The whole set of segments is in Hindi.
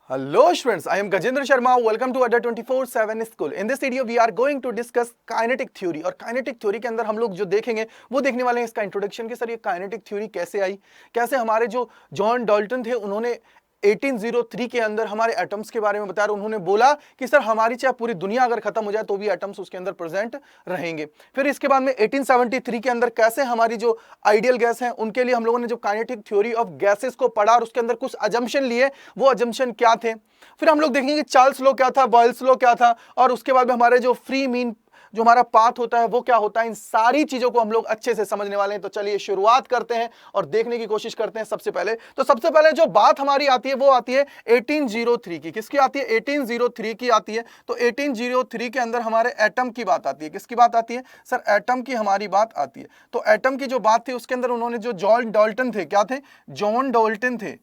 Hello students, I am Gajendra Sharma. Welcome to Adda 24/7 School. In this video we are going to discuss kinetic theory और kinetic theory के अंदर हम लोग जो देखेंगे वो देखने वाले हैं इसका इंट्रोडक्शन कि सर ये kinetic theory कैसे आई, कैसे हमारे जो जॉन डाल्टन थे उन्होंने 1803 के अंदर हमारे एटम्स के बारे में बताया। उन्होंने बोला कि सर हमारी चाहे पूरी दुनिया अगर खत्म हो जाए तो भी एटम्स उसके अंदर प्रेजेंट रहेंगे। फिर इसके बाद में 1873 के अंदर कैसे हमारी जो आइडियल गैस है उनके लिए हम लोगों ने जो काइनेटिक थ्योरी ऑफ गैसेस को पढ़ा और उसके अंदर कुछ अजम्पशन लिए, वो अजम्पशन क्या थे। फिर हम लोग देखेंगे चार्ल्स लॉ क्या था, बॉयल्स लॉ क्या था, और उसके बाद में हमारे जो फ्री मीन जो हमारा पाथ होता है वो क्या होता है। इन सारी चीजों को हम लोग अच्छे से समझने वाले हैं। तो चलिए शुरुआत करते हैं और देखने की कोशिश करते हैं। सबसे पहले जो बात हमारी आती है वो आती है 1803 की। किसकी आती है? 1803 की आती है। तो 1803 के अंदर हमारे एटम की बात आती है। किसकी बात आती है? सर एटम की हमारी बात आती है। तो एटम की जो बात थी उसके अंदर उन्होंने जो जॉन डाल्टन थे, क्या थे? जॉन डाल्टन थे।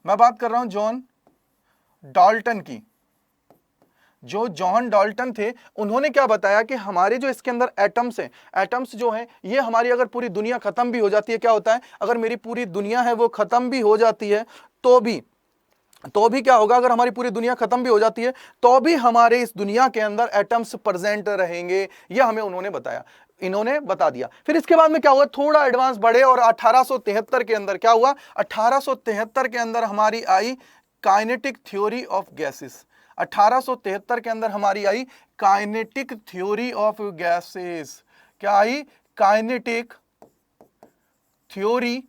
मैं बात कर रहा हूं जॉन डाल्टन की। जो जॉन डाल्टन थे उन्होंने क्या बताया कि हमारे जो इसके अंदर एटम्स हैं, एटम्स जो हैं ये हमारी अगर पूरी दुनिया खत्म भी हो जाती है, क्या होता है, अगर मेरी पूरी दुनिया है वो खत्म भी हो जाती है तो भी क्या होगा, अगर हमारी पूरी दुनिया खत्म भी हो जाती है तो भी हमारे इस दुनिया के अंदर एटम्स प्रेजेंट रहेंगे। यह हमें उन्होंने बताया, इन्होंने बता दिया। फिर इसके बाद में क्या हुआ, थोड़ा एडवांस बढ़े और 1873 के अंदर क्या हुआ, 1873 के अंदर हमारी आई काइनेटिक थ्योरी ऑफ गैसेस। 1873 के अंदर हमारी आई काइनेटिक थ्योरी ऑफ गैसेस। क्या आई? Kinetic theory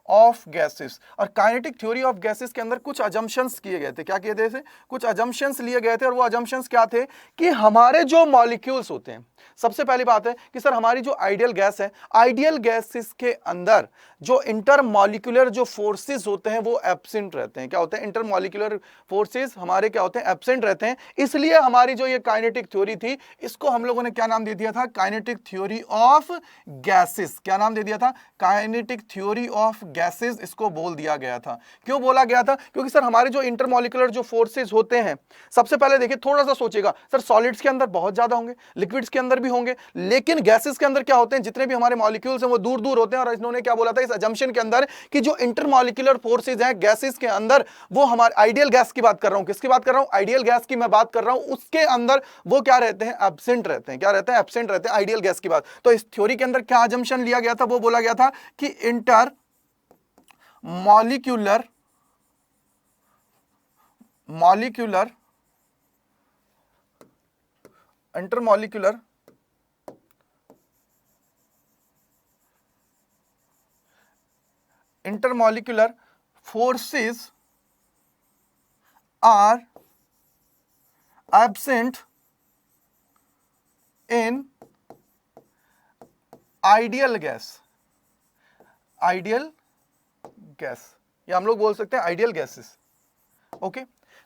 of gases. और काइनेटिक थ्योरी ऑफ गैसेस के अंदर कुछ अजम्पशंस किए गए थे। क्या किए थे? कुछ अजम्पशंस लिए गए थे। और वो अजम्पशंस क्या थे कि हमारे जो मॉलिक्यूल्स होते हैं, सबसे पहली बात है कि सर हमारी जो आइडियल गैस है, आइडियल गैसेस के अंदर जो इंटरमॉलिक्यूलर जो फोर्सेस होते हैं वो एब्सेंट रहते हैं। क्या होते हैं? इंटरमॉलिक्यूलर फोर्सेस हमारे क्या होते हैं? एब्सेंट रहते हैं। इसलिए हमारी जो ये काइनेटिक थ्योरी थी इसको हम लोगों ने क्या नाम दे दिया था? Kinetic theory of gases. क्या नाम दे दिया था? काइनेटिक थ्योरी ऑफ गैसेस इसको बोल दिया गया था। क्यों बोला गया था? क्योंकि सर हमारे जो इंटरमॉलिक्यूलर जो फोर्सेस होते हैं, सबसे पहले देखिए थोड़ा सा सोचिएगा, सर सॉलिड्स के अंदर बहुत ज्यादा होंगे, लिक्विड्स के अंदर भी होंगे, लेकिन गैसेस के अंदर क्या होते हैं, जितने भी हमारे मॉलिक्यूल्स हैं वो दूर दूर होते हैं। और इन्होंने क्या बोला था इस अजम्पशन के अंदर कि जो इंटरमॉलिक्यूलर फोर्सेस हैं गैसेस के अंदर, वो हमारे आइडियल गैस की बात कर रहा हूं। किसकी बात कर रहा हूं? आइडियल गैस की मैं बात कर रहा हूं। उसके अंदर वो क्या रहते हैं? एब्सेंट रहते हैं। क्या रहते हैं? एब्सेंट रहते हैं, आइडियल गैस की बात। तो इस थ्योरी के अंदर क्या अजम्पशन लिया गया था? वो बोला गया था कि intermolecular forces are absent in ideal gas। या हम लोग बोल सकते हैं आइडियल गैसेस। ओके,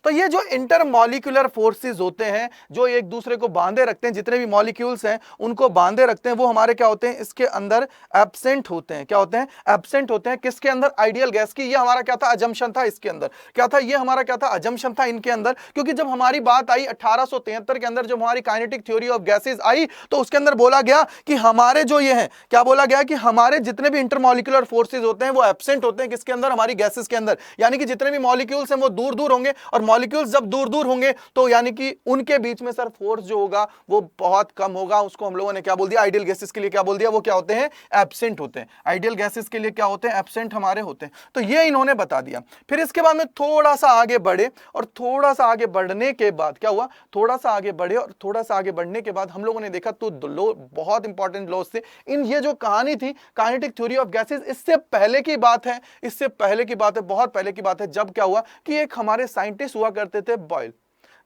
तो ये जो इंटरमॉलिक्यूलर फोर्सेस होते हैं जो एक दूसरे को बांधे रखते हैं, जितने भी मॉलिक्यूल्स हैं उनको बांधे रखते हैं, वो हमारे क्या होते हैं? इसके अंदर एब्सेंट होते हैं। क्या होते हैं? एब्सेंट होते हैं। किसके अंदर? आइडियल गैस की। ये हमारा क्या था? अजम्पशन था। इसके अंदर क्या था? ये हमारा क्या था? अजम्पशन था इनके अंदर। क्योंकि जब हमारी बात आई 1873 के अंदर, जब हमारी काइनेटिक थ्योरी ऑफ गैसेस आई, तो उसके अंदर बोला गया कि हमारे जो ये है, क्या बोला गया कि हमारे जितने भी इंटरमॉलिक्यूलर फोर्सेस होते हैं वो एब्सेंट होते हैं। किसके अंदर? हमारी गैसेस के अंदर। यानी कि जितने भी मॉलिक्यूल्स हैं वो दूर दूर होंगे, और मॉलिक्यूल्स जब दूर दूर होंगे तो यानी कि उनके बीच में सर फोर्स जो होगा वो बहुत कम होगा। उसको हम लोगों ने क्या बोल दिया? आइडियल गैसेस के लिए क्या बोल दिया? वो क्या होते हैं? एब्सेंट होते हैं। आइडियल गैसेस के लिए क्या होते हैं? एब्सेंट हमारे होते हैं। तो ये इन्होंने बता दिया। फिर इसके बाद में थोड़ा सा आगे बढ़े, और थोड़ा सा आगे बढ़ने के बाद क्या हुआ? थोड़ा सा आगे बढ़े और थोड़ा सा आगे बढ़ने के बाद हम लोगों ने देखा तो लॉ, बहुत इंपॉर्टेंट लॉज थे। इन ये जो कहानी थी काइनेटिक थ्योरी ऑफ गैसेस, इससे पहले की बात है, बहुत पहले की बात है। जब क्या हुआ कि एक हमारे साइंटिस्ट हुआ करते थे, बॉयल।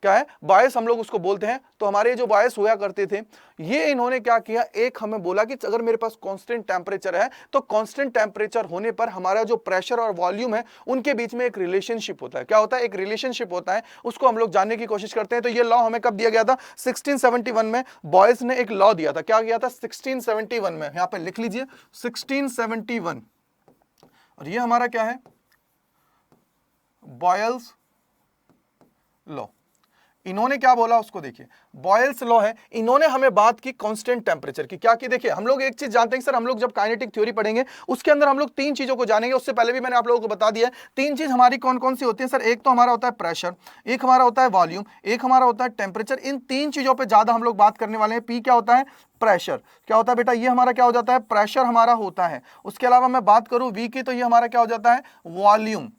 क्या है? बायस हम लोग उसको बोलते हैं। तो हमारे जो बायस हुआ करते थे, ये इन्होंने क्या किया, एक हमें बोला कि अगर मेरे पास कांस्टेंट टेम्परेचर है तो कांस्टेंट टेम्परेचर होने पर हमारा जो प्रेशर और वॉल्यूम है उनके बीच में एक रिलेशनशिप होता है। क्या होता है? एक रिलेशनशिप होता है। उसको हम लोग जानने की कोशिश करते हैं। तो ये लॉ हमें कब दिया गया था? 1671 में बॉयस ने एक लॉ दिया था। क्या किया था? 1671 में, यहां पर लिख लीजिए 1671। और ये हमारा क्या है? Boyle's law. इन्होंने क्या बोला उसको देखिए, बॉयल्स लॉ है, इन्होंने हमें बात की कांस्टेंट टेम्परेचर की। क्या की, देखिए हम लोग एक चीज जानते हैं सर, हम लोग जब काइनेटिक थ्योरी पढ़ेंगे उसके अंदर हम लोग तीन चीजों को जानेंगे। उससे पहले भी मैंने आप लोगों को बता दिया है तीन चीज हमारी कौन कौन सी होती है सर। एक तो हमारा होता है प्रेशर, एक हमारा होता है वॉल्यूम, एक हमारा होता है टेम्परेचर। इन तीन चीजों पर ज्यादा हम लोग बात करने वाले हैं। पी क्या होता है, प्रेशर। क्या होता है बेटा, ये हमारा क्या हो जाता है, प्रेशर हमारा होता है। उसके अलावा मैं बात करूं वी की, तो ये हमारा क्या हो जाता है, वॉल्यूम,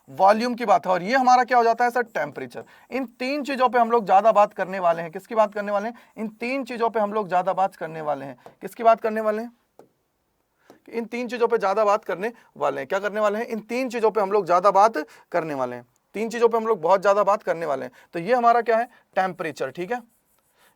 वॉल्यूम की बात है। और ये हमारा क्या हो जाता है सर, टेम्परेचर। इन तीन चीजों पे हम लोग ज्यादा बात करने वाले हैं। किसकी बात करने वाले हैं, इन तीन चीजों पे हम लोग ज्यादा बात करने वाले हैं। किसकी बात करने वाले हैं, इन तीन चीजों पे ज्यादा बात करने वाले हैं। क्या करने वाले हैं, इन तीन चीजों पे हम लोग ज्यादा बात करने वाले हैं। तीन चीजों पे हम लोग बहुत ज्यादा बात करने वाले हैं। तो ये हमारा क्या है, टेम्परेचर। ठीक है,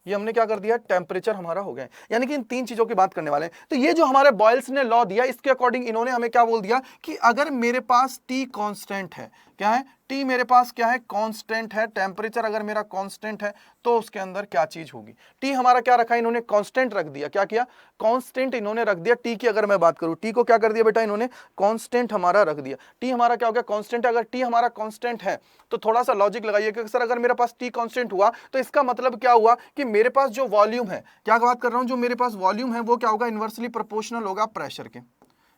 ये हमने क्या कर दिया, टेम्परेचर हमारा हो गया, यानी कि इन तीन चीजों की बात करने वाले हैं। तो ये जो हमारे बॉयल्स ने लॉ दिया, इसके अकॉर्डिंग इन्होंने हमें क्या बोल दिया कि अगर मेरे पास टी कांस्टेंट है, क्या है, टी मेरे पास क्या है, कांस्टेंट है, टेम्परेचर अगर मेरा कांस्टेंट है तो उसके अंदर क्या चीज होगी, टी हमारा क्या रखा, इन्होंने कांस्टेंट रख दिया। क्या किया, कांस्टेंट इन्होंने रख दिया। टी की अगर मैं बात करूं, टी को क्या कर दिया बेटा, इन्होंने कांस्टेंट हमारा रख दिया। टी हमारा क्या हो गया, कांस्टेंट। अगर टी हमारा कांस्टेंट है तो थोड़ा सा लॉजिक लगाइए कि सर अगर मेरे पास टी कांस्टेंट हुआ तो इसका मतलब क्या हुआ कि मेरे पास जो वॉल्यूम है, क्या बात कर रहा हूं, जो मेरे पास वॉल्यूम है वो क्या होगा, इनवर्सली प्रोपोर्शनल होगा प्रेशर के।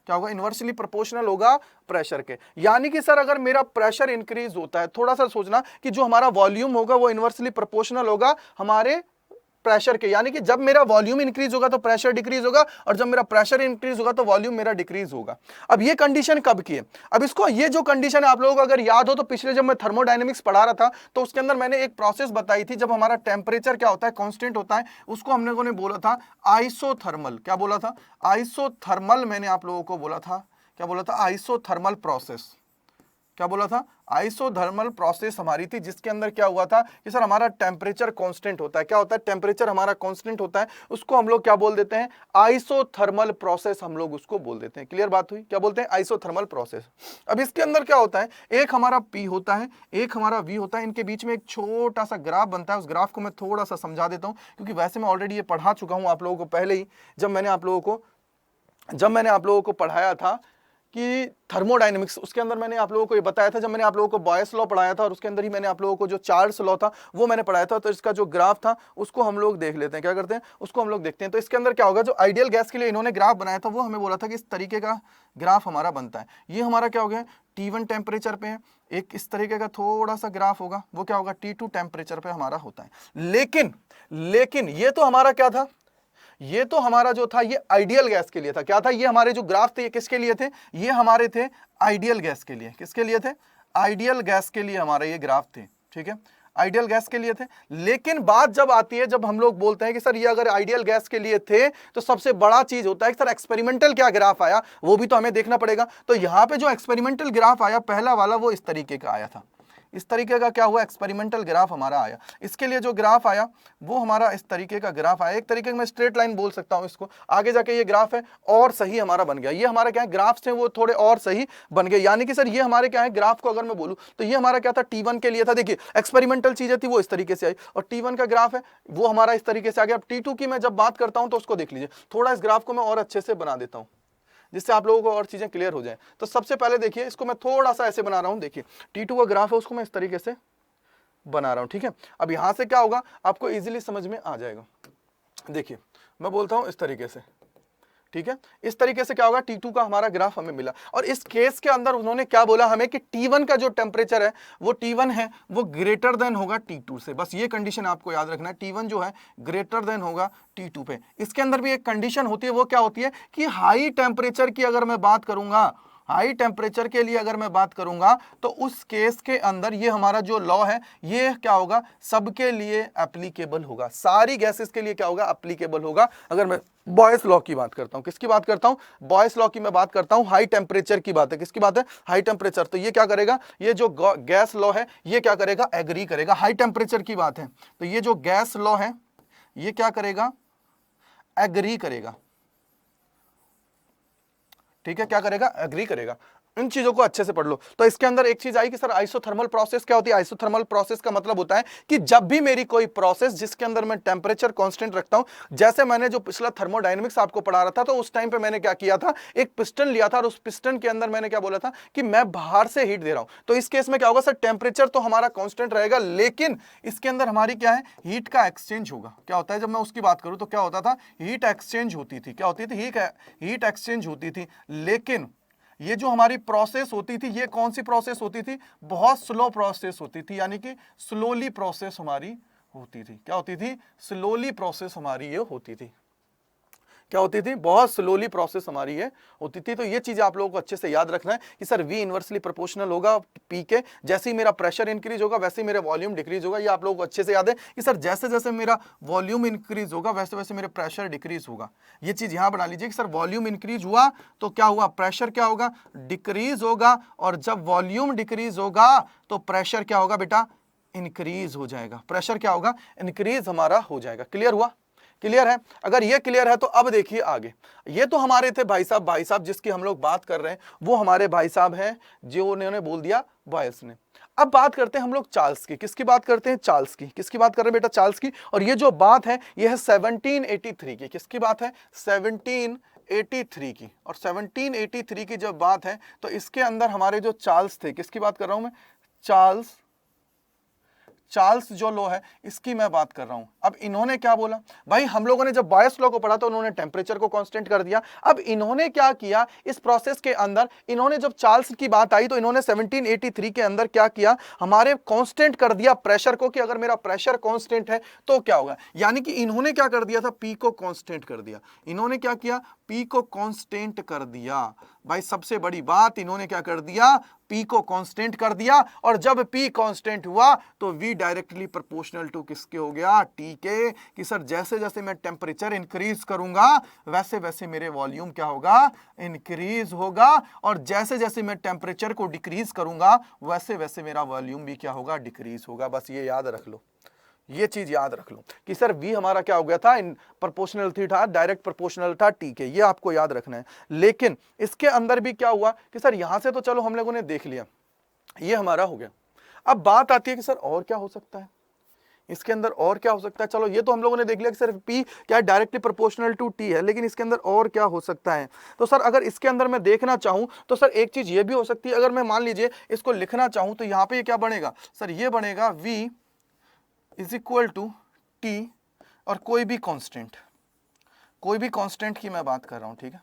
क्या होगा, इनवर्सली प्रोपोर्शनल होगा प्रेशर के। यानी कि सर अगर मेरा प्रेशर इंक्रीज होता है, थोड़ा सा सोचना कि जो हमारा वॉल्यूम होगा वो इनवर्सली प्रोपोर्शनल होगा हमारे प्रेशर के। यानी कि जब मेरा वॉल्यूम इंक्रीज होगा तो प्रेशर डिक्रीज होगा, और जब मेरा प्रेशर इंक्रीज होगा तो वॉल्यूम मेरा डिक्रीज होगा। अब ये कंडीशन कब की है, अब इसको, ये जो कंडीशन है आप लोगों को अगर याद हो तो पिछले जब मैं थर्मोडायनेमिक्स पढ़ा रहा था तो उसके अंदर मैंने एक प्रोसेस बताई थी। जब हमारा टेम्परेचर क्या होता है, कांस्टेंट होता है, उसको हम लोगों ने बोला था आइसोथर्मल। क्या बोला था, आइसोथर्मल। मैंने आप लोगों को बोला था, क्या बोला था, आइसोथर्मल प्रोसेस। क्या बोला था, आइसोथर्मल प्रोसेस हमारी थी, जिसके अंदर क्या हुआ था कि सर हमारा टेम्परेचर कांस्टेंट होता है। क्या होता है, टेम्परेचर हमारा कांस्टेंट होता है, उसको हम लोग क्या बोल देते हैं, आइसोथर्मल प्रोसेस हम लोग उसको बोल देते हैं। क्लियर बात हुई, क्या बोलते हैं, आइसोथर्मल प्रोसेस। अब इसके अंदर क्या होता है, एक हमारा पी होता है, एक हमारा वी होता है, इनके बीच में एक छोटा सा ग्राफ बनता है। उस ग्राफ को मैं थोड़ा सा समझा देता हूं, क्योंकि वैसे मैं ऑलरेडी ये पढ़ा चुका हूं आप लोगों को पहले ही, जब मैंने आप लोगों को पढ़ाया था कि थर्मोडायनेमिक्स, उसके अंदर मैंने आप लोगों को ये बताया था। जब मैंने आप लोगों को बॉयस लॉ पढ़ाया था और उसके अंदर ही मैंने आप लोगों को जो चार्ल्स लॉ था वो मैंने पढ़ाया था। तो इसका जो ग्राफ था उसको हम लोग देख लेते हैं। क्या करते हैं, उसको हम लोग देखते हैं। तो इसके अंदर क्या होगा, जो आइडियल गैस के लिए इन्होंने ग्राफ बनाया था वो हमें बोला था कि इस तरीके का ग्राफ हमारा बनता है। ये हमारा क्या हो गया, T1 टेम्परेचर पे है। एक इस तरीके का थोड़ा सा ग्राफ होगा, वो क्या होगा, T2 टेम्परेचर पे हमारा होता है। लेकिन ये तो हमारा क्या था, ये तो हमारा जो था ये आइडियल गैस के लिए था। क्या था, ये हमारे जो ग्राफ थे ये किसके लिए थे, ये हमारे थे आइडियल गैस के लिए। किसके लिए थे, आइडियल गैस के लिए हमारे ये ग्राफ थे। ठीक है, आइडियल गैस के लिए थे। लेकिन बात जब आती है, जब हम लोग बोलते हैं कि सर ये अगर आइडियल गैस के लिए थे तो सबसे बड़ा चीज होता है कि सर एक्सपेरिमेंटल क्या ग्राफ आया वो भी तो हमें देखना पड़ेगा। तो यहां पे जो एक्सपेरिमेंटल ग्राफ आया पहला वाला, वो इस तरीके का आया था। इस तरीके का क्या हुआ, एक्सपेरिमेंटल ग्राफ हमारा आया। इसके लिए जो ग्राफ आया वो हमारा इस तरीके का ग्राफ आया। एक तरीके का मैं स्ट्रेट लाइन बोल सकता हूं इसको। आगे जाके ये ग्राफ है और सही हमारा बन गया। ये हमारा क्या है, ग्राफ्स हैं वो थोड़े और सही बन गए। यानी कि सर ये हमारे क्या है, ग्राफ को अगर मैं बोलूं तो ये हमारा क्या था, T1 के लिए था। देखिए एक्सपेरिमेंटल चीजें थी वो इस तरीके से आई, और T1 का ग्राफ है वो हमारा इस तरीके से आ गया। अब T2 की मैं जब बात करता हूं तो उसको देख लीजिए। थोड़ा इस ग्राफ को मैं और अच्छे से बना देता हूं जिससे आप लोगों को और चीजें क्लियर हो जाए। तो सबसे पहले देखिए, इसको मैं थोड़ा सा ऐसे बना रहा हूं। देखिए T2 का ग्राफ है, उसको मैं इस तरीके से बना रहा हूं। ठीक है, अब यहां से क्या होगा, आपको इजीली समझ में आ जाएगा। देखिए मैं बोलता हूं इस तरीके से। ठीक है, इस तरीके से क्या होगा, T2 का हमारा ग्राफ हमें मिला। और इस केस के अंदर उन्होंने क्या बोला हमें कि T1 का जो टेम्परेचर है वो T1 है वो ग्रेटर देन होगा T2 से। बस ये कंडीशन आपको याद रखना है, T1 जो है ग्रेटर देन होगा T2 पे। इसके अंदर भी एक कंडीशन होती है, वो क्या होती है कि हाई टेम्परेचर की अगर मैं बात करूंगा, हाई टेम्परेचर के लिए अगर मैं बात करूंगा तो उस केस के अंदर ये हमारा जो लॉ है ये क्या होगा, सबके लिए एप्लीकेबल होगा। सारी गैसेस के लिए क्या होगा, एप्लीकेबल होगा। अगर मैं बॉयस लॉ की बात करता हूं, किसकी बात करता हूं, बॉयस लॉ की मैं बात करता हूं, हाई टेम्परेचर की बात है। किसकी बात है, हाई टेम्परेचर। तो ये क्या करेगा, ये जो गैस लॉ है ये क्या करेगा, एग्री करेगा। हाई टेम्परेचर की बात है तो ये जो गैस लॉ है ये क्या करेगा, एग्री करेगा। ठीक है, क्या करेगा, एग्री करेगा। इन चीजों को अच्छे से पढ़ लो। तो इसके अंदर एक चीज आई कि सर आइसोथर्मल प्रोसेस क्या होती है। आइसोथर्मल प्रोसेस का मतलब होता है कि जब भी मेरी कोई प्रोसेस जिसके अंदर मैं टेम्परेचर कांस्टेंट रखता हूं, जैसे मैंने जो पिछला थर्मोडायनेमिक्स आपको पढ़ा रहा था, तो उस टाइम पे मैंने क्या किया था, एक पिस्टन लिया था और उस पिस्टन के अंदर मैंने क्या बोला था कि मैं बाहर से हीट दे रहा हूं। तो इस केस में क्या होगा सर, टेम्परेचर तो हमारा कांस्टेंट रहेगा, लेकिन इसके अंदर हमारी क्या है, हीट का एक्सचेंज होगा। क्या होता है, जब मैं उसकी बात करूं तो क्या होता था, हीट एक्सचेंज होती थी। क्या होती थी, हीट एक्सचेंज होती थी। लेकिन ये जो हमारी प्रोसेस होती थी, ये कौन सी प्रोसेस होती थी, बहुत स्लो प्रोसेस होती थी, यानी कि स्लोली प्रोसेस हमारी होती थी। क्या होती थी, स्लोली प्रोसेस हमारी ये होती थी। क्या होती थी, बहुत स्लोली प्रोसेस हमारी ये होती थी। तो ये चीज आप लोगों को अच्छे से याद रखना है कि सर V इनवर्सली प्रोपोर्शनल होगा P के। जैसे ही मेरा प्रेशर इंक्रीज होगा वैसे ही मेरा वॉल्यूम डिक्रीज होगा। ये आप लोगों को अच्छे से याद है कि सर जैसे जैसे मेरा वॉल्यूम इंक्रीज होगा वैसे वैसे मेरे प्रेशर डिक्रीज होगा। ये चीज यहां बना लीजिए कि सर वॉल्यूम इंक्रीज हुआ तो क्या हुआ, प्रेशर क्या होगा, डिक्रीज होगा। और जब वॉल्यूम डिक्रीज होगा तो प्रेशर क्या होगा बेटा, इंक्रीज हो जाएगा। प्रेशर क्या होगा, इंक्रीज हमारा हो जाएगा। क्लियर हुआ, क्लियर है। अगर ये क्लियर है तो अब देखिए आगे। ये तो हमारे थे भाई साहब जिसकी हम लोग बात कर रहे हैं, वो हमारे भाई साहब हैं जो उन्होंने बोल दिया बॉयल्स ने। अब बात करते हैं हम लोग चार्ल्स की। किसकी बात करते हैं, चार्ल्स की। किसकी बात कर रहे हैं बेटा, चार्ल्स की। और ये जो बात है ये है 1783 की। किसकी बात है, 1783 की। और 1783 की जब बात है तो इसके अंदर हमारे जो चार्ल्स थे, किसकी बात कर रहा हूं मैं, चार्ल्स जो लॉ है इसकी मैं बात कर रहा हूं। अब इन्होंने क्या बोला भाई, हम लोगों ने जब बॉयल्स लॉ को पढ़ा तो उन्होंने टेम्परेचर को कांस्टेंट कर दिया। अब इन्होंने क्या किया इस प्रोसेस के अंदर, इन्होंने जब चार्ल्स की बात आई तो इन्होंने 1783 के अंदर क्या किया, हमारे कांस्टेंट कर दिया प्रेशर को, कि अगर मेरा प्रेशर कांस्टेंट है तो क्या होगा। यानी कि इन्होंने क्या कर दिया था, पी को कांस्टेंट कर दिया। इन्होंने क्या किया, पी को कांस्टेंट कर दिया। भाई सबसे बड़ी बात, इन्होंने क्या कर दिया, पी को कांस्टेंट कर दिया। और जब पी कांस्टेंट हुआ तो वी डायरेक्टली प्रोपोर्शनल टू किसके हो गया, टी के। कि सर जैसे जैसे मैं टेम्परेचर इंक्रीज करूंगा वैसे वैसे मेरे वॉल्यूम क्या होगा, इंक्रीज होगा। और जैसे जैसे मैं टेम्परेचर को डिक्रीज करूंगा वैसे वैसे मेरा वॉल्यूम भी क्या होगा, डिक्रीज होगा। बस ये याद रख लो, ये चीज याद रख लो कि सर V हमारा क्या हो गया था, इन प्रोपोर्शनल था, डायरेक्ट प्रोपोर्शनल था T के। ये आपको याद रखना है। लेकिन इसके अंदर भी क्या हुआ कि सर यहां से तो चलो हम लोगों ने देख लिया, ये हमारा हो गया। अब बात आती है कि सर और क्या हो सकता है, इसके अंदर और क्या हो सकता है। चलो ये तो हम लोगों ने देख लिया कि सर P क्या डायरेक्टली प्रोपोर्शनल टू T है, लेकिन इसके अंदर और क्या हो सकता है। तो सर अगर इसके अंदर मैं देखना चाहूं तो सर एक चीज ये भी हो सकती है, अगर मैं मान लीजिए इसको लिखना चाहूं तो यहां पे ये क्या बनेगा सर, ये बनेगा V is equal to T और कोई भी कांस्टेंट, कोई भी कांस्टेंट की मैं बात कर रहा हूं, ठीक है,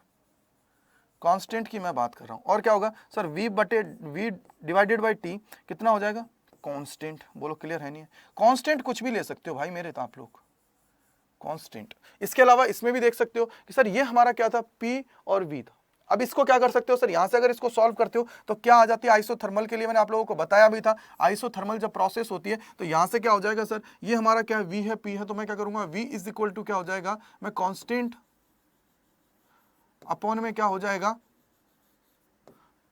कांस्टेंट की मैं बात कर रहा हूं। और क्या होगा sir, v divided by T कितना हो जाएगा, कांस्टेंट। बोलो क्लियर है नहीं है, कांस्टेंट कुछ भी ले सकते हो भाई मेरे, तो आप लोग कांस्टेंट। इसके अलावा इसमें भी देख सकते हो कि सर ये हमारा क्या था, P और V था। अब इसको क्या कर सकते हो सर, यहां से अगर इसको सॉल्व करते हो तो क्या आ जाती है, आइसोथर्मल के लिए मैंने आप लोगों को बताया भी था। आइसोथर्मल जब प्रोसेस होती है तो यहां से क्या हो जाएगा सर, ये हमारा क्या है, V है, P है, तो मैं क्या करूंगा, V इज इक्वल टू क्या हो जाएगा, मैं कांस्टेंट अपॉन में क्या हो जाएगा,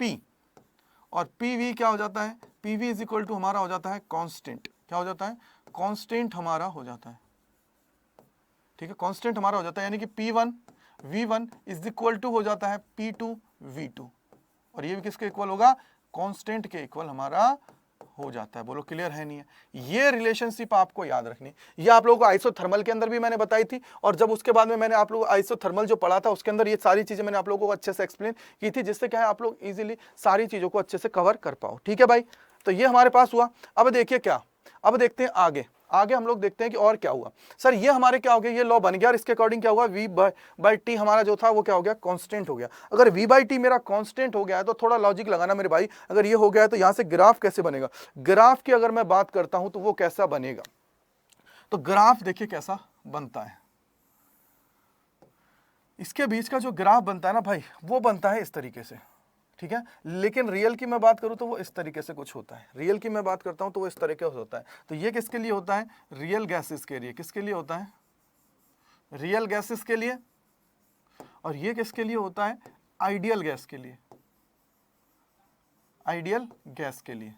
P। और PV क्या हो जाता है, PV इज इक्वल टू हमारा हो जाता है कांस्टेंट। क्या हो जाता है, कांस्टेंट हमारा हो जाता है, ठीक है, कांस्टेंट हमारा हो जाता है। यानी कि P1 V1 is equal to हो जाता है P2 V2। और ये भी किसके इक्वल होगा, कांस्टेंट के इक्वल हमारा हो जाता है। बोलो क्लियर है नहीं है। ये रिलेशनशिप आपको याद रखनी। ये आप लोगों को आइसोथर्मल के अंदर भी मैंने बताई थी, और जब उसके बाद में मैंने आप लोगों को आइसोथर्मल जो पढ़ा था उसके अंदर ये सारी चीजें मैंने आप लोगों को अच्छे से एक्सप्लेन की थी, जिससे क्या है आप लोग इजीली सारी चीजों को अच्छे से कवर कर पाओ। ठीक है भाई, तो ये हमारे पास हुआ। अब देखिए क्या, अब देखते हैं आगे। आगे हम लोग देखते हैं कि और क्या हुआ। सर ये हमारे क्या हो गया, ये लॉ बन गया और इसके अकॉर्डिंग क्या हुआ, V बाई टी हमारा जो था वो क्या हो गया, कांस्टेंट हो गया। अगर V बाई टी मेरा कांस्टेंट हो गया है तो थोड़ा लॉजिक लगाना मेरे भाई, अगर ये हो गया है तो यहां से ग्राफ कैसे बनेगा। ग्राफ की अगर मैं बात करता हूं तो वो कैसा बनेगा, तो ग्राफ देखिए कैसा बनता है। इसके बीच का जो ग्राफ बनता है ना भाई, वो बनता है इस तरीके से, ठीक है। लेकिन रियल की मैं बात करूं तो वो इस तरीके से कुछ होता है। रियल की मैं बात करता हूं तो वो इस तरीके से होता है। तो ये किसके लिए होता है, रियल गैसेस के लिए। किसके लिए होता है, रियल गैसेस के लिए। और ये किसके लिए होता है, आइडियल गैस के लिए, आइडियल गैस के लिए,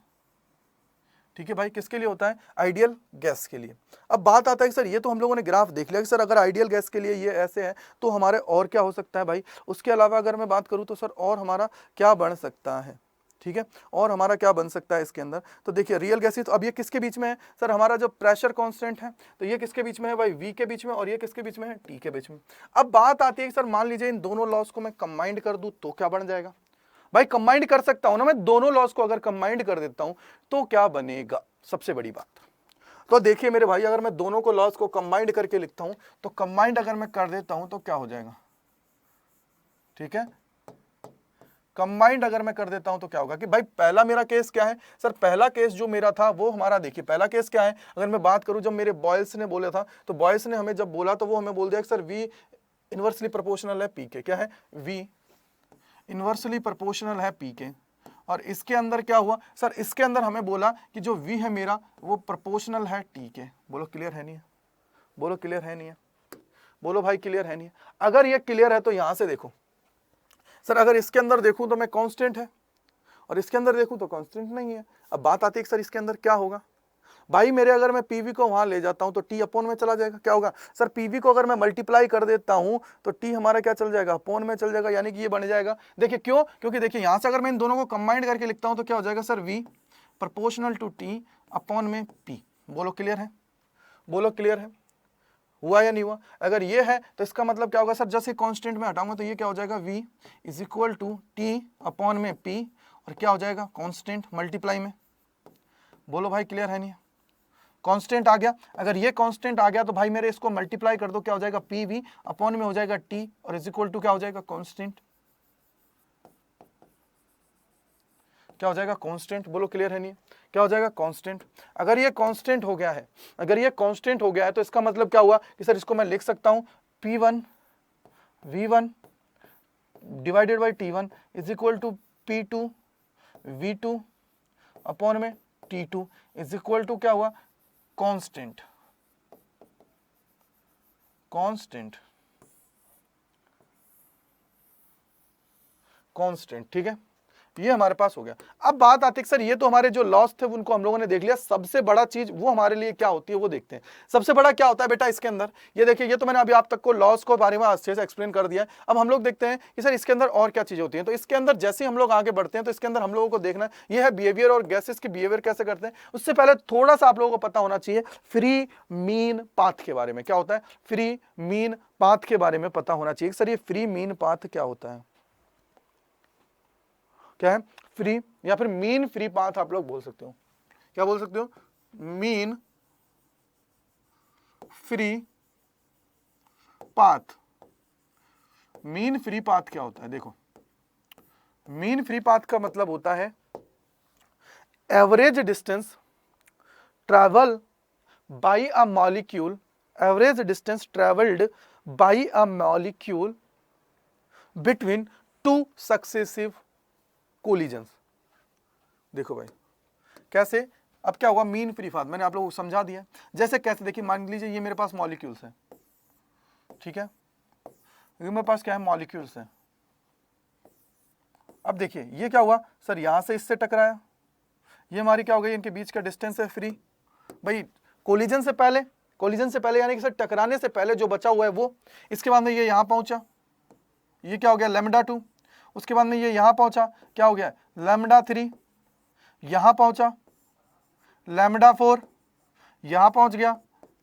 ठीक है भाई, किसके लिए होता है? आइडियल गैस के लिए। अब बात आता है कि सर ये तो हम लोगों ने ग्राफ देख लिया कि सर अगर आइडियल गैस के लिए ये ऐसे है तो हमारे और क्या हो सकता है भाई। उसके अलावा अगर मैं बात करूं तो सर और हमारा क्या बन सकता है, ठीक है, और हमारा क्या बन सकता है इसके अंदर। तो देखिए रियल गैसेस, अब ये किसके बीच में है सर? हमारा जो प्रेशर कांस्टेंट है, तो ये किसके बीच में है भाई? V के बीच में, और ये किसके बीच में है? T के बीच में। अब बात आती है कि सर मान लीजिए इन दोनों लॉस को मैं कंबाइंड कर दूं तो क्या बन जाएगा भाई? कंबाइंड कर सकता हूं ना मैं, दोनों लॉस को अगर कंबाइंड कर देता हूं तो क्या बनेगा? सबसे बड़ी बात तो देखिए मेरे भाई, अगर मैं दोनों को लॉस को कंबाइंड करके लिखता हूं तो कंबाइंड अगर मैं कर देता हूं तो क्या हो जाएगा, ठीक है, कंबाइंड अगर मैं कर देता हूं तो क्या होगा कि भाई पहला मेरा केस क्या है सर? पहला केस जो मेरा था वो हमारा, देखिए पहला केस क्या है, अगर मैं बात करूं जब मेरे बॉयल्स ने बोला था, तो बॉयल्स ने हमें जब बोला तो वो हमें बोल दिया कि सर V इनवर्सली प्रोपोर्शनल है P के। क्या है? V इनवर्सली प्रोपोर्शनल है P के। और इसके अंदर क्या हुआ सर? इसके अंदर हमें बोला कि जो V है मेरा वो प्रोपोर्शनल है T के। बोलो क्लियर है नहीं है? बोलो क्लियर है नहीं है? बोलो भाई क्लियर है नहीं है? अगर ये क्लियर है तो यहां से देखो सर, अगर इसके अंदर देखूं तो मैं कांस्टेंट है और इसके अंदर देखूं तो कांस्टेंट नहीं है। अब बात आती है कि सर इसके अंदर क्या होगा भाई मेरे? अगर मैं पीवी को वहां ले जाता हूं तो टी अपॉन में चला जाएगा। क्या होगा सर? पीवी को अगर मैं मल्टीप्लाई कर देता हूं तो टी हमारा क्या चल जाएगा? अपॉन में चल जाएगा, यानी कि ये बन जाएगा। देखिए क्यों? क्योंकि देखिए यहां से अगर मैं इन दोनों को कंबाइंड करके लिखता हूं तो क्या हो जाएगा sir? V proportional to T upon में P। बोलो क्लियर है? बोलो क्लियर है? हुआ या नहीं हुआ? अगर ये है तो इसका मतलब क्या होगा सर? जैसे कांस्टेंट में हटाऊंगा तो ये क्या हो जाएगा? V is equal to T upon में P, और क्या हो जाएगा? कांस्टेंट मल्टीप्लाई में। बोलो भाई क्लियर है नहीं? कांस्टेंट आ गया। अगर ये कांस्टेंट आ गया तो भाई मेरे इसको मल्टीप्लाई कर दो, क्या हो जाएगा? PV अपॉन में हो जाएगा T, और इज इक्वल टू क्या हो जाएगा? कांस्टेंट। क्या हो जाएगा? कांस्टेंट। बोलो क्लियर है नहीं? क्या हो जाएगा? कांस्टेंट। अगर ये कांस्टेंट हो गया है, अगर ये कांस्टेंट हो गया है तो इसका मतलब क्या हुआ कि सर इसको मैं लिख सकता हूं P1 V1 divided by T1 is equal to P2 V2 upon में T2 इज इक्वल टू क्या हुआ? कांस्टेंट। कांस्टेंट, कांस्टेंट, ठीक है, ये हमारे पास हो गया। अब बात आती है सर ये तो हमारे जो लॉस थे उनको हम लोगों ने देख लिया, सबसे बड़ा चीज वो हमारे लिए क्या होती है वो देखते हैं। सबसे बड़ा क्या होता है बेटा इसके अंदर? ये देखिए, ये तो मैंने अभी आप तक को लॉस को बारे में अच्छे से एक्सप्लेन कर दिया है। अब हम लोग देखते हैं कि सर इसके अंदर और क्या चीजें होती हैं। तो इसके अंदर जैसे हम लोग आगे बढ़ते हैं तो इसके अंदर हम लोगों को देखना है ये है बिहेवियर, और गैसेस की बिहेवियर कैसे करते हैं। उससे पहले थोड़ा सा आप लोगों को पता होना चाहिए फ्री मीन पाथ के बारे में। क्या होता है? फ्री मीन पाथ के बारे में पता होना चाहिए। सर ये फ्री मीन पाथ क्या होता है? क्या है? फ्री या फिर मीन फ्री पाथ आप लोग बोल सकते हो। क्या बोल सकते हो? Mean free path. Mean free path क्या होता है? देखो, मीन फ्री पाथ का मतलब होता है average distance travel by a molecule, average distance travelled bye a molecule between two successive collisions. देखो भाई कैसे? अब क्या होगा? मीन फ्री पाथ मैंने आप लोगों को समझा दिया। जैसे कैसे? देखिए मान लीजिए ये मेरे पास मॉलिक्यूल्स हैं, ठीक है, ये मेरे पास क्या है? मॉलिक्यूल्स हैं। अब देखिए ये क्या हुआ सर? यहां से इससे टकराया, ये हमारी क्या हो गई? इनके बीच का डिस्टेंस है फ्री। भाई कोलिजन से पहले, कोलिजन से पहले यानी कि सर टकराने से पहले जो बचा हुआ है वो, इसके बाद में ये यहां पहुंचा, ये क्या हो गया? λ2। उसके बाद में ये यहां पहुंचा, क्या हो गया? λ3। यहां पहुंचा λ4, यहां पहुंच गया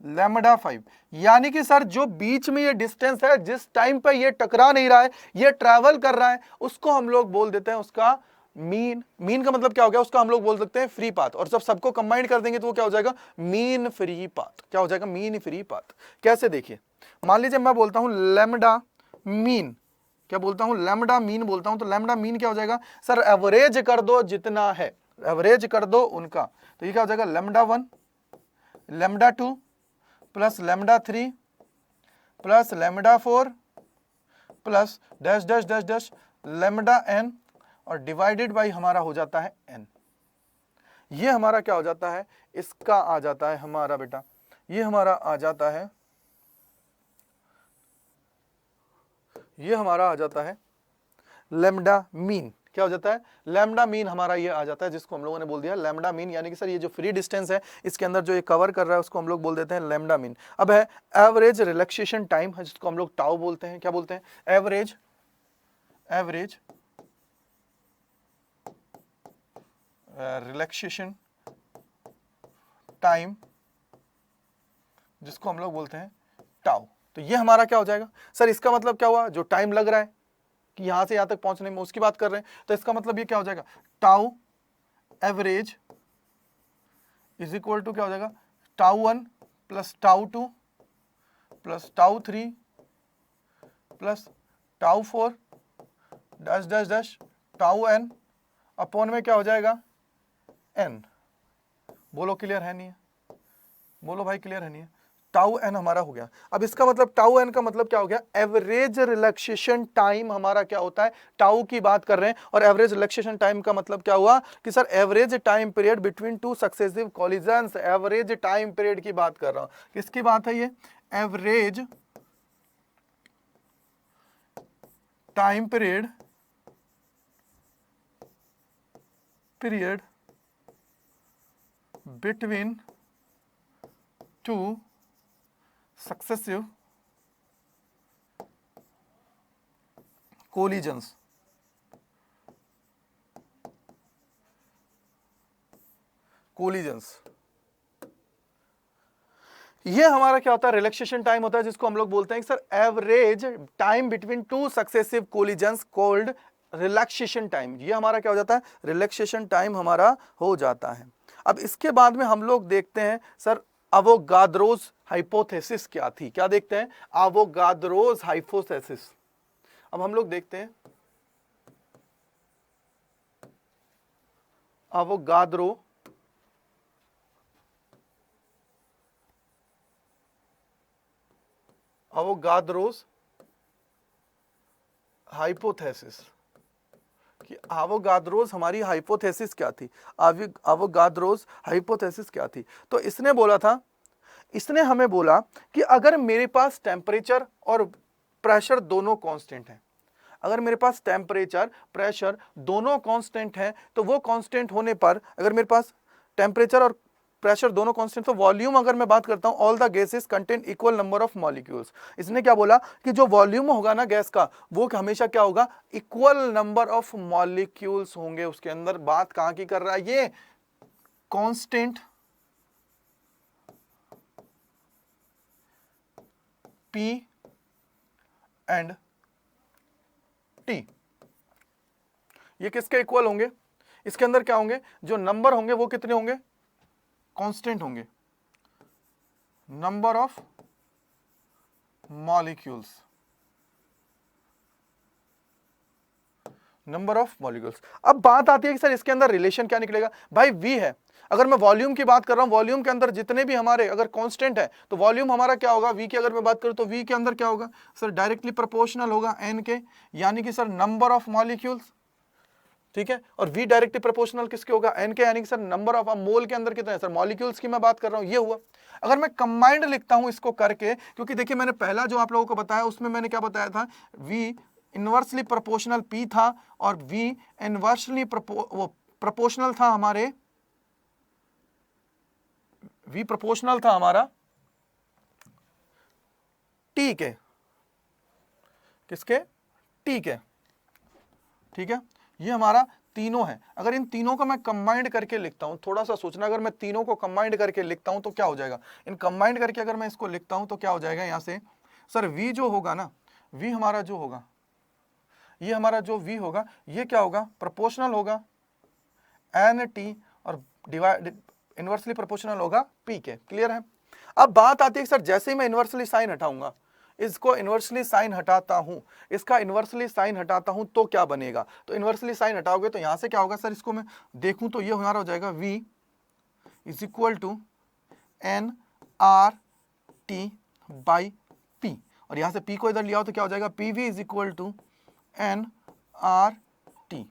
λ5। यानी कि सर जो बीच में ये डिस्टेंस है, जिस टाइम पे ये टकरा नहीं रहा है, ये ट्रैवल कर रहा है, उसको हम लोग बोल देते हैं उसका मीन। मीन का मतलब क्या हो गया? उसका हम लोग बोल सकते हैं फ्री पाथ। और जब सबको कंबाइन कर देंगे तो वो क्या हो जाएगा? Mean free path. क्या हो जाएगा? Mean free path. कैसे? देखिए मान लीजिए मैं बोलता हूं लैम्डा मीन। क्या बोलता हूं? लैम्डा मीन बोलता हूं। तो लैम्डा मीन क्या हो जाएगा सर? एवरेज कर दो जितना है, एवरेज कर दो उनका। तो ये क्या हो जाएगा? λ1 λ2 plus λ3 plus λ4 plus dash dash dash dash λn, और डिवाइडेड बाई हमारा हो जाता है n। ये हमारा क्या हो जाता है? इसका आ जाता है हमारा बेटा, ये हमारा आ जाता है, ये हमारा आ जाता है लैम्डा मीन। क्या हो जाता है, लैम्डा मीन हमारा ये आ जाता है, जिसको हम लोगों ने बोल दिया लैम्डा मीन, यानी कि सर ये जो फ्री डिस्टेंस है इसके अंदर जो ये कवर कर रहा है उसको हम लोग बोल देते हैं लैम्डा मीन। अब है एवरेज रिलैक्सेशन टाइम, जिसको हम लोग टाउ बोलते हैं। क्या बोलते हैं, एवरेज रिलैक्सेशन टाइम, जिसको हम लोग बोलते हैं टाउ। तो ये हमारा क्या हो जाएगा सर, इसका मतलब क्या हुआ, जो टाइम लग रहा है कि यहां से यहां तक पहुंचने में, उसकी बात कर रहे हैं, तो इसका मतलब ये क्या हो जाएगा, tau average is equal to क्या हो जाएगा, tau 1 plus tau 2 plus tau 3 plus tau 4 dash dash dash tau n upon में क्या हो जाएगा, n। बोलो क्लियर है नहीं है, बोलो भाई क्लियर है नहीं है, टाउ n हमारा हो गया। अब इसका मतलब टाउ n का मतलब क्या हो गया, एवरेज रिलैक्सेशन टाइम हमारा क्या होता है, टाउ की बात कर रहे हैं, और एवरेज रिलैक्सेशन टाइम का मतलब क्या हुआ कि sir average time period between two successive collisions, average time period की बात कर रहा हूं। किसकी बात है ये, average time period between two successive collisions। ये हमारा क्या होता है, रिलैक्सेशन टाइम होता है, जिसको हम लोग बोलते हैं sir average time between two successive collisions called relaxation time. ये हमारा क्या हो जाता है, रिलैक्सेशन टाइम हमारा हो जाता है। अब इसके बाद में हम लोग देखते हैं सर अवोगाद्रोस हाइपोथेसिस क्या थी, क्या देखते हैं, अवोगाद्रोस हाइपोथेसिस। अब हम लोग देखते हैं अवोगाद्रोस हाइपोथेसिस कि अवोगाद्रोस हमारी हाइपोथेसिस क्या थी, अवोगाद्रोस हाइपोथेसिस क्या थी। तो इसने बोला था, इसने हमें बोला कि अगर मेरे पास टेम्परेचर और प्रेशर दोनों कांस्टेंट हैं, अगर मेरे पास टेम्परेचर प्रेशर दोनों कांस्टेंट हैं, तो वो कांस्टेंट होने पर, अगर मेरे पास टेम्परेचर और प्रेशर दोनों कांस्टेंट, तो वॉल्यूम अगर मैं बात करता हूं, all the gases contain equal number of molecules. इसने क्या बोला कि जो वॉल्यूम होगा ना गैस का, वो हमेशा क्या होगा, इक्वल नंबर ऑफ मॉलिक्यूल्स होंगे उसके अंदर। बात कहां की कर रहा है ये, कांस्टेंट P एंड T, ये किसके इक्वल होंगे, इसके अंदर क्या होंगे, जो नंबर होंगे वो कितने होंगे, कांस्टेंट होंगे, number of molecules, number of molecules. अब बात आती है कि सर इसके अंदर रिलेशन क्या निकलेगा, भाई V है, अगर मैं वॉल्यूम की बात कर रहा हूं, वॉल्यूम के अंदर जितने भी हमारे अगर कांस्टेंट है, तो वॉल्यूम हमारा क्या होगा, V की अगर मैं बात करूं तो V के अंदर क्या होगा सर, डायरेक्टली प्रोपोर्शनल होगा N के, यानी कि सर नंबर ऑफ मॉलिक्यूल्स, ठीक है, और V डायरेक्टली प्रोपोर्शनल किसके होगा, N के, यानी कि सर नंबर ऑफ, मोल के अंदर कितने हैं सर, मॉलिक्यूल्स की मैं बात कर रहा हूं, ये हुआ। अगर मैं कंबाइंड लिखता हूं इसको करके, क्योंकि देखिए मैंने पहला जो आप लोगों को बताया उसमें मैंने क्या बताया था, V इनवर्सली प्रोपोर्शनल P था, और V इनवर्सली प्रोपोर्शनल था हमारे, V प्रोपोर्शनल था हमारा T के, किसके, T के, ठीक है। ये हमारा तीनों है, अगर इन तीनों को मैं कंबाइंड करके लिखता हूं, थोड़ा सा सोचना, अगर मैं तीनों को कंबाइंड करके लिखता हूं तो क्या हो जाएगा, इन कंबाइंड करके अगर मैं इसको लिखता हूं तो क्या हो जाएगा, यहां से सर V जो होगा ना, V हमारा जो होगा, ये हमारा जो V होगा, ये क्या होगा, प्रोपोर्शनल होगा NT, और डिवाइड इनवर्सली प्रोपोर्शनल होगा P के। क्लियर है। अब बात आती है सर जैसे ही मैं इनवर्सली साइन हटाऊंगा, इसको इनवर्सली साइन हटाता हूं, इसका इनवर्सली साइन हटाता हूं, तो क्या बनेगा, तो इनवर्सली साइन हटाओगे तो यहां से क्या होगा सर, इसको मैं देखूं तो ये हमारा हो जाएगा V is equal to NRT by P, और यहां से P को इधर लिया हो तो क्या हो जाएगा, PV is equal to NRT।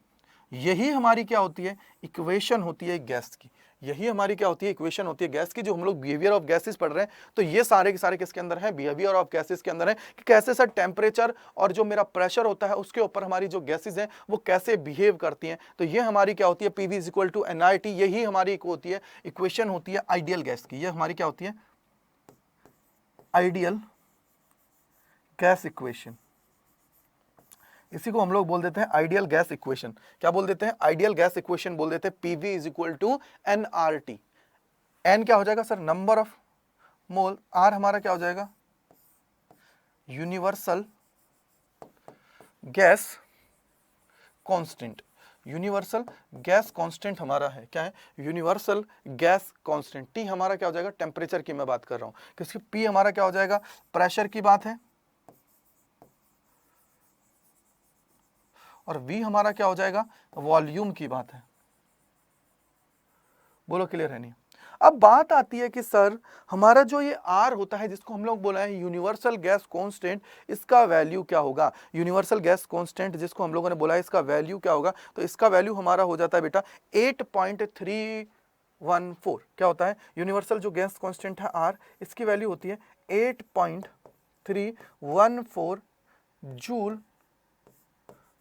यही हमारी क्या होती है, इक्वेशन होती है गैस की। यही हमारी क्या होती है, इक्वेशन होती है गैस की। जो हम लोग बिहेवियर ऑफ गैसेस पढ़ रहे हैं, तो ये सारे के सारे किसके अंदर हैं, बिहेवियर ऑफ गैसेस के अंदर है, कि कैसे सर टेम्परेचर और जो मेरा प्रेशर होता है उसके ऊपर हमारी जो गैसेस हैं वो कैसे बिहेव करती हैं। तो ये हमारी क्या होती है, PV is equal to NRT। यही हमारी एक होती है इक्वेशन होती है आइडियल गैस की। ये हमारी क्या होती है, आइडियल गैस इक्वेशन। इसी को हम लोग बोल देते हैं आइडियल गैस इक्वेशन। क्या बोल देते हैं, आइडियल गैस इक्वेशन बोल देते हैं। PV is equal to NRT। N क्या हो जाएगा sir, number of mole, R हमारा क्या हो जाएगा, universal gas constant. Universal gas constant हमारा है, क्या है, यूनिवर्सल गैस कांस्टेंट। टी हमारा क्या हो जाएगा, टेम्परेचर की मैं बात कर रहा हूं, किसकी, पी हमारा क्या हो जाएगा, प्रेशर की बात है, और वी हमारा क्या हो जाएगा, वॉल्यूम की बात है। बोलो क्लियर है नहीं। अब बात आती है कि सर हमारा जो ये आर होता है जिसको हम लोग बोला है यूनिवर्सल गैस कांस्टेंट, इसका वैल्यू क्या होगा। यूनिवर्सल गैस कांस्टेंट जिसको हम लोगों ने बोला है इसका वैल्यू क्या होगा, तो इसका वैल्यू हमारा हो जाता है बेटा 8.314। क्या होता है, यूनिवर्सल जो गैस कांस्टेंट है आर, इसकी वैल्यू होती है 8.314 जूल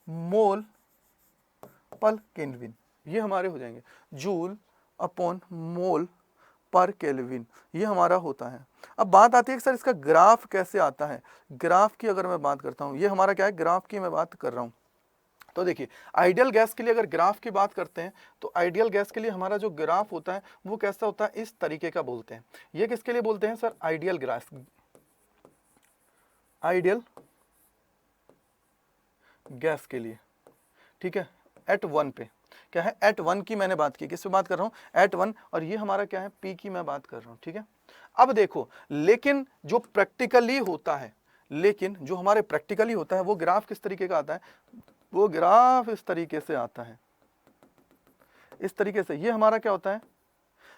मोल पर केल्विन। ये हमारे हो जाएंगे जूल अपॉन मोल पर केल्विन, ये हमारा होता है। अब बात आती है कि सर इसका ग्राफ कैसे आता है। ग्राफ की अगर मैं बात करता हूं, ये हमारा क्या है, ग्राफ की मैं बात कर रहा हूं। तो देखिए आइडियल गैस के लिए अगर ग्राफ की बात करते हैं, तो आइडियल गैस के लिए हमारा जो ग्राफ होता है वो कैसा होता है, इस तरीके का बोलते हैं। ये किसके लिए बोलते हैं sir, ideal graph, ideal gas के लिए, ठीक है। एट 1 पे क्या है, एट 1 की मैंने बात की, किस पे बात कर रहा हूं, एट 1, और ये हमारा क्या है, पी की मैं बात कर रहा हूं, ठीक है। अब देखो, लेकिन जो प्रैक्टिकली होता है, लेकिन जो हमारे प्रैक्टिकली होता है वो ग्राफ किस तरीके का आता है, वो ग्राफ इस तरीके से आता है, इस तरीके से। ये हमारा क्या होता है,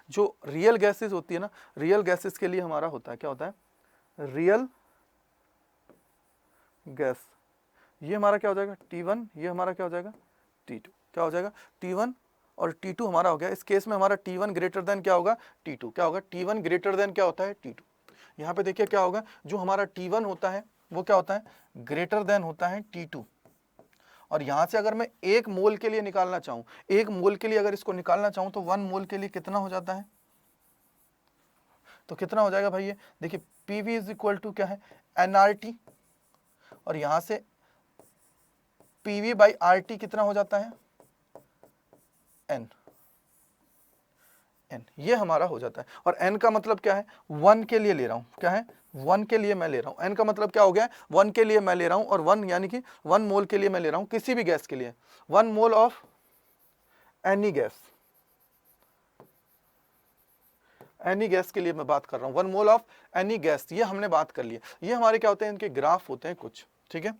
जो रियल गैसेस होती है ना, रियल गैसेस के लिए हमारा होता है, क्या होता है, रियल गैस। ये हमारा क्या हो जाएगा, T1, ये हमारा क्या हो जाएगा, T2। क्या हो जाएगा, T1 और T2 हमारा हो गया। इस केस में हमारा T1 ग्रेटर देन क्या होगा, T2। क्या होगा, T1 ग्रेटर देन क्या होता है, T2। यहाँ पे देखिए क्या होगा, जो हमारा T1 होता है वो क्या होता है, ग्रेटर देन होता है T2। और यहाँ से अगर मैं 1 मोल के लिए निकालना चाहूँ, 1 मोल के लिए अगर इसको निकालना चाहूँ, तो 1 मोल के लिए कितना हो जाता है, तो कितना हो जाएगा भाई, ये देखिए PV इज इक्वल टू क्या है, NRT, और यहाँ से PV बाई RT कितना हो जाता है, N। ये हमारा हो जाता है। और N का मतलब क्या है, 1 के लिए ले रहा हूं, क्या है, 1 के लिए मैं ले रहा हूं। N का मतलब क्या हो गया, 1 के लिए मैं ले रहा हूं, और 1 यानी कि 1 मोल के लिए मैं ले रहा हूं किसी भी गैस के लिए, 1 mole of any gas, any gas के लिए मैं बात कर रहा हूं, 1 मोल ऑफ एनी गैस। ये हमने बात कर लिया। ये हमारे क्या होते हैं, इनके ग्राफ होते हैं कुछ, ठीक है,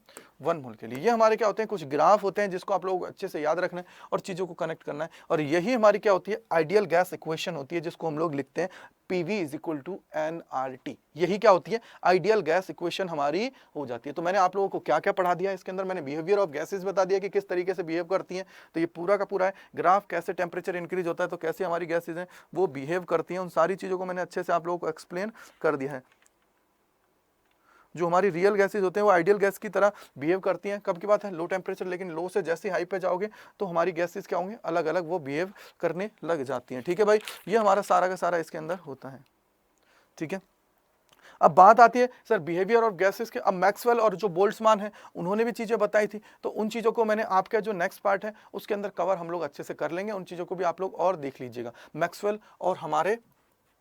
1 मोल के लिए। ये हमारे क्या होते हैं, कुछ ग्राफ होते हैं जिसको आप लोग अच्छे से याद रखना है और चीज़ों को कनेक्ट करना है। और यही हमारी क्या होती है, आइडियल गैस इक्वेशन होती है, जिसको हम लोग लिखते हैं PV is equal to NRT। यही क्या होती है, आइडियल गैस इक्वेशन हमारी हो जाती है। तो मैंने आप लोगों को क्या क्या पढ़ा दिया इसके अंदर, मैंने बिहेवियर ऑफ गैसेस बता दिया कि किस तरीके से बिहेव करती हैं। तो ये पूरा का पूरा है ग्राफ, कैसे टेम्परेचर इंक्रीज होता है तो कैसे हमारी गैसेज हैं वो बिहेव करती हैं। उन सारी चीज़ों को मैंने अच्छे से आप लोगों को एक्सप्लेन कर दिया है। जो हमारी रियल गैसेज होते हैं वो आइडियल गैस की तरह बिहेव करती हैं। कब की बात है, लो टेम्परेचर, लेकिन लो से जैसे हाई पे जाओगे तो हमारी गैसेज क्या होंगे, अलग अलग वो बिहेव करने लग जाती हैं, ठीक है भाई। ये हमारा सारा का सारा इसके अंदर होता है, ठीक है। अब बात आती है सर बिहेवियर ऑफ गैसेस के। अब मैक्सवेल और जो बोल्ट्जमान है उन्होंने भी चीज़ें बताई थी, तो उन चीज़ों को मैंने आपका जो नेक्स्ट पार्ट है उसके अंदर कवर हम लोग अच्छे से कर लेंगे। उन चीज़ों को भी आप लोग और देख लीजिएगा, मैक्सवेल और हमारे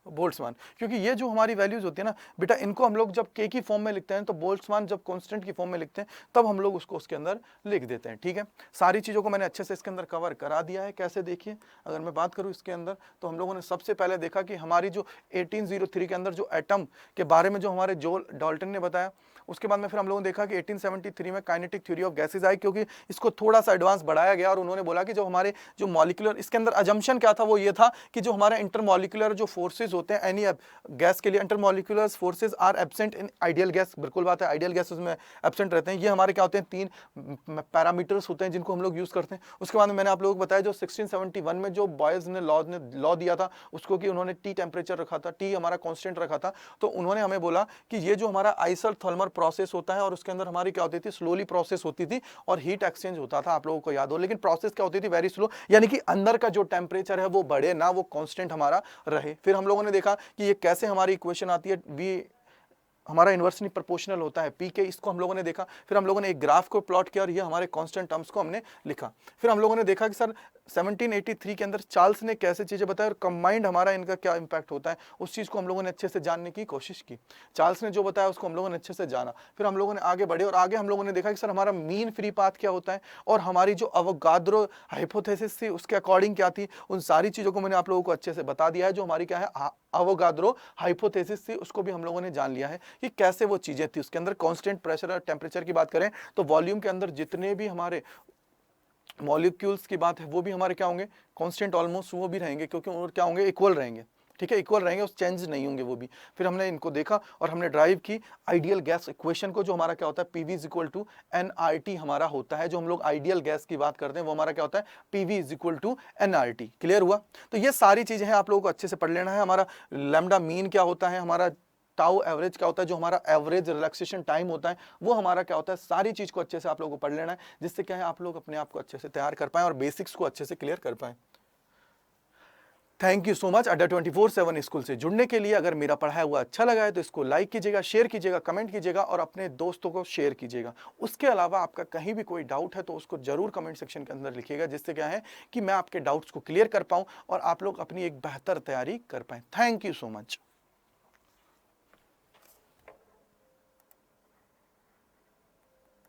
बोल्ट्जमान। क्योंकि ये जो हमारी वैल्यूज होती है ना बेटा, इनको हम लोग जब के की फॉर्म में लिखते हैं, तो बोल्ट्जमान जब कांस्टेंट की फॉर्म में लिखते हैं तब हम लोग उसको उसके अंदर लिख देते हैं, ठीक है। सारी चीज़ों को मैंने अच्छे से इसके अंदर कवर करा दिया है। कैसे, देखिए अगर मैं बात करूँ इसके अंदर, तो हम लोगों ने सबसे पहले देखा कि हमारी जो 1803 के अंदर जो एटम के बारे में जो हमारे जोल डाल्टन ने बताया, उसके बाद में फिर हम लोगों ने देखा कि 1873 में काइनेटिक थ्योरी ऑफ गैसेज आई, क्योंकि इसको थोड़ा सा एडवांस बढ़ाया गया और उन्होंने बोला कि जो हमारे जो मॉलिक्यूलर, इसके अंदर अजम्पशन क्या था, वो ये था कि जो हमारे इंटरमॉलिक्यूलर जो फोर्सेज होते हैं एनी गैस के लिए, intermolecular forces are absent in ideal gas, बिल्कुल बात है, आइडियल गैस उसमें एब्सेंट रहते हैं। ये हमारे क्या होते हैं, 3 पैरामीटर्स होते हैं जिनको हम लोग यूज करते हैं। उसके बाद में मैंने आप लोगों को बताया जो 1671 में जो बॉयज ने लॉ दिया था उसको, कि उन्होंने टी टेम्परेचर रखा था, टी हमारा कांस्टेंट रखा था, तो उन्होंने हमें बोला कि ये जो हमारा आइसोथर्मल प्रोसेस होता है और उसके अंदर हमारी क्या होती थी, स्लोली प्रोसेस होती थी और हीट एक्सचेंज होता था, आप लोगों को याद हो, लेकिन प्रोसेस क्या होती थी, वेरी स्लो, यानी कि अंदर का जो टेम्परेचर है वो बढ़े ना, वो कांस्टेंट हमारा रहे। फिर हम लोगों ने देखा कि ये कैसे हमारी इक्वेशन आती है, वी हमारा इन्वर्सली प्रोपोर्शनल होता है पी के, इसको हम लोगों ने देखा। फिर हम लोगों ने एक ग्राफ को प्लॉट किया और ये हमारे कांस्टेंट टर्म्स को हमने लिखा। फिर हम लोगों ने देखा कि सर 1783 के अंदर चार्ल्स ने कैसे चीजें बताई और कंबाइंड हमारा इनका क्या इंपैक्ट होता है, उस चीज को हम लोगों ने अच्छे से जानने की कोशिश की। चार्ल्स ने जो बताया उसको हम लोगों ने अच्छे से जाना। फिर हम लोगों ने आगे बढ़े और आगे हम लोगों ने देखा कि सर हमारा मीन फ्री पाथ क्या होता है और हमारी जो अवोगाद्रो हाइपोथेसिस थी उसके अकॉर्डिंग क्या थी, उन सारी चीजों को मैंने आप लोगों को अच्छे से बता दिया है। जो हमारी क्या है अवोगाद्रो हाइपोथेसिस थी उसको भी हम लोगों ने जान लिया है कि कैसे वो चीजें थी। उसके अंदर कांस्टेंट प्रेशर और टेम्परेचर की बात करें तो वॉल्यूम के अंदर जितने भी हमारे मॉलिक्यूल्स की बात है वो भी हमारे क्या होंगे, कांस्टेंट ऑलमोस्ट वो भी रहेंगे, क्योंकि वो क्या होंगे, इक्वल रहेंगे, ठीक है, इक्वल रहेंगे, उस चेंज नहीं होंगे वो भी। फिर हमने इनको देखा और हमने ड्राइव की आइडियल गैस इक्वेशन को, जो हमारा क्या होता है PV is equal to NRT हमारा होता है। जो हम लोग आइडियल गैस की बात करते हैं वो हमारा क्या होता है, PV is equal to NRT. Clear हुआ? तो ये सारी चीजें हैं, आप लोगों को अच्छे से पढ़ लेना है। हमारा लैम्डा मीन क्या होता है, हमारा टाउ एवरेज क्या होता है, जो हमारा एवरेज रिलैक्सेशन टाइम होता है वो हमारा क्या होता है, सारी चीज को अच्छे से आप लोगों को पढ़ लेना है, जिससे क्या है आप लोग अपने आप को अच्छे से तैयार कर पाए और बेसिक्स को अच्छे से क्लियर कर पाए। थैंक यू सो मच अड्डा 24/7 स्कूल से जुड़ने के लिए। अगर मेरा पढ़ाया हुआ अच्छा लगा है तो इसको लाइक कीजिएगा, शेयर कीजिएगा, कमेंट कीजिएगा और अपने दोस्तों को शेयर कीजिएगा। उसके अलावा आपका कहीं भी कोई डाउट है तो उसको जरूर कमेंट सेक्शन के अंदर लिखिएगा, जिससे क्या है कि मैं आपके डाउट्स को क्लियर कर पाऊं और आप लोग अपनी एक बेहतर तैयारी कर पाएं। Thank you so much.